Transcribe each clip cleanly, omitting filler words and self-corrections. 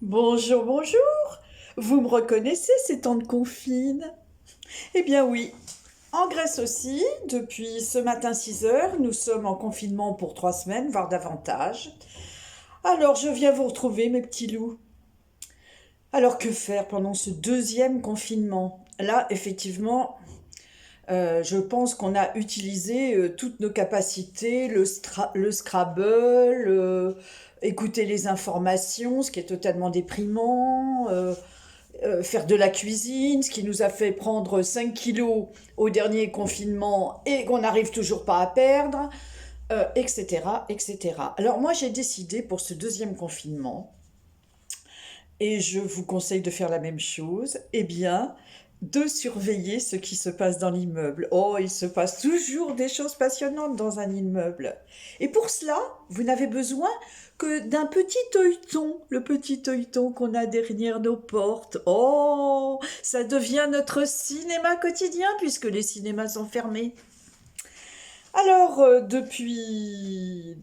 Bonjour, bonjour. Vous me reconnaissez ces temps de confine? Eh bien oui. En Grèce aussi, depuis ce matin 6 heures, nous sommes en confinement pour 3 semaines, voire davantage. Alors je viens vous retrouver, mes petits loups. Alors que faire pendant ce deuxième confinement? Là, effectivement, je pense qu'on a utilisé toutes nos capacités, le Scrabble, écouter les informations, ce qui est totalement déprimant. Faire de la cuisine, ce qui nous a fait prendre 5 kilos au dernier confinement et qu'on n'arrive toujours pas à perdre, etc., etc. Alors moi j'ai décidé pour ce deuxième confinement, et je vous conseille de faire la même chose, eh bien, de surveiller ce qui se passe dans l'immeuble. Oh, il se passe toujours des choses passionnantes dans un immeuble. Et pour cela, vous n'avez besoin que d'un petit œilleton, le petit œilleton qu'on a derrière nos portes. Oh, ça devient notre cinéma quotidien puisque les cinémas sont fermés. Alors, depuis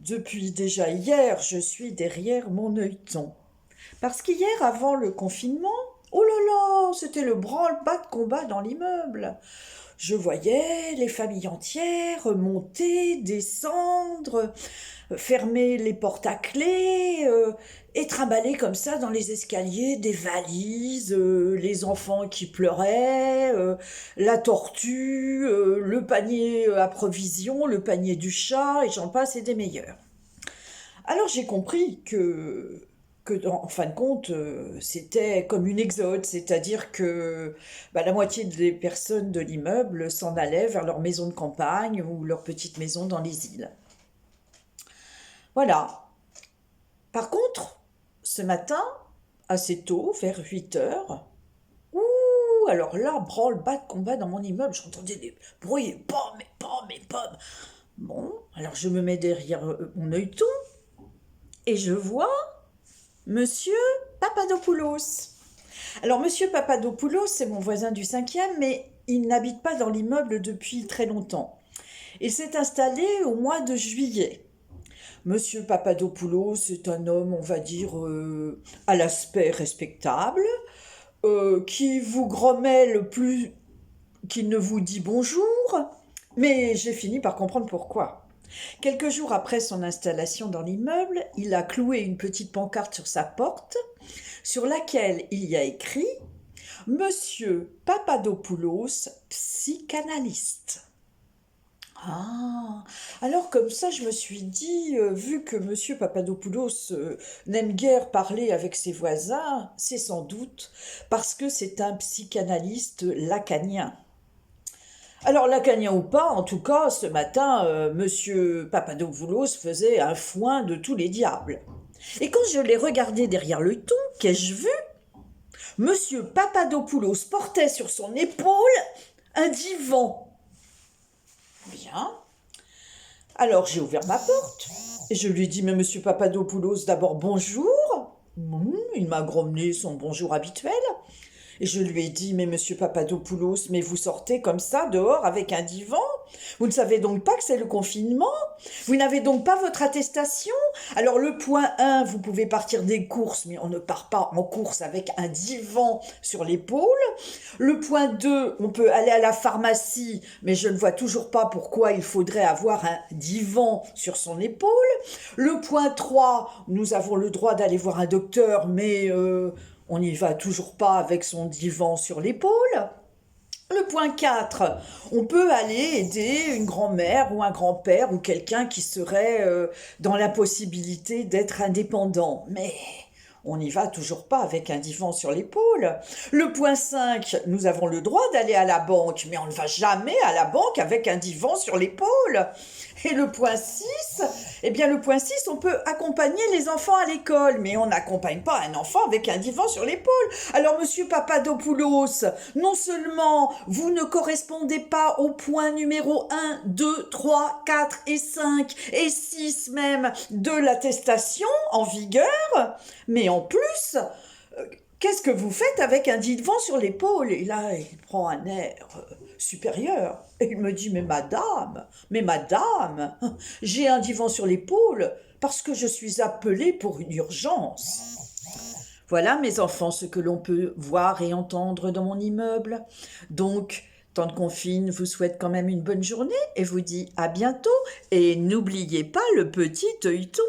déjà hier, je suis derrière mon œilleton. Parce qu'hier, avant le confinement, oh là là, c'était le branle-bas de combat dans l'immeuble. Je voyais les familles entières monter, descendre, fermer les portes à clé, et trimballer comme ça dans les escaliers des valises, les enfants qui pleuraient, la tortue, le panier à provisions, le panier du chat, et j'en passe et des meilleurs. Alors j'ai compris en fin de compte, c'était comme une exode, c'est-à-dire que la moitié des personnes de l'immeuble s'en allaient vers leur maison de campagne ou leur petite maison dans les îles. Voilà. Par contre, ce matin, assez tôt, vers 8 heures, ouh, alors là, branle-bas de combat dans mon immeuble, j'entendais des bruits, pom, et pom, et pom. Bon, alors je me mets derrière mon œilleton et je vois Monsieur Papadopoulos. Alors, Monsieur Papadopoulos, c'est mon voisin du cinquième, mais il n'habite pas dans l'immeuble depuis très longtemps. Il s'est installé au mois de juillet. Monsieur Papadopoulos est un homme, on va dire, à l'aspect respectable, qui vous grommelle plus qu'il ne vous dit bonjour, mais j'ai fini par comprendre pourquoi. Quelques jours après son installation dans l'immeuble, il a cloué une petite pancarte sur sa porte sur laquelle il y a écrit Monsieur Papadopoulos, psychanalyste. Ah, alors comme ça, je me suis dit, vu que Monsieur Papadopoulos n'aime guère parler avec ses voisins, c'est sans doute parce que c'est un psychanalyste lacanien. Alors, lacanien ou pas, en tout cas, ce matin, Monsieur Papadopoulos faisait un foin de tous les diables. Et quand je l'ai regardé derrière le ton, qu'ai-je vu? Monsieur Papadopoulos portait sur son épaule un divan. Bien. Alors j'ai ouvert ma porte et je lui ai dit, mais Monsieur Papadopoulos, d'abord bonjour. Il m'a grommelé son bonjour habituel. Et je lui ai dit, mais Monsieur Papadopoulos, mais vous sortez comme ça dehors avec un divan? Vous ne savez donc pas que c'est le confinement? Vous n'avez donc pas votre attestation? Alors le point 1, vous pouvez partir des courses, mais on ne part pas en course avec un divan sur l'épaule. Le point 2, on peut aller à la pharmacie, mais je ne vois toujours pas pourquoi il faudrait avoir un divan sur son épaule. Le point 3, nous avons le droit d'aller voir un docteur, mais on n'y va toujours pas avec son divan sur l'épaule. Le point 4, on peut aller aider une grand-mère ou un grand-père ou quelqu'un qui serait dans la possibilité d'être indépendant. Mais on n'y va toujours pas avec un divan sur l'épaule. Le point 5, nous avons le droit d'aller à la banque, mais on ne va jamais à la banque avec un divan sur l'épaule. Et le point 6, eh bien le point 6, on peut accompagner les enfants à l'école, mais on n'accompagne pas un enfant avec un divan sur l'épaule. Alors Monsieur Papadopoulos, non seulement vous ne correspondez pas au point numéro 1, 2, 3, 4 et 5 et 6 même de l'attestation en vigueur, mais en plus, qu'est-ce que vous faites avec un divan sur l'épaule? Et là, il prend un air supérieur. Et il me dit, mais madame, j'ai un divan sur l'épaule parce que je suis appelé pour une urgence. Voilà, mes enfants, ce que l'on peut voir et entendre dans mon immeuble. Donc, Tante Confine vous souhaite quand même une bonne journée et vous dit à bientôt. Et n'oubliez pas le petit œilleton.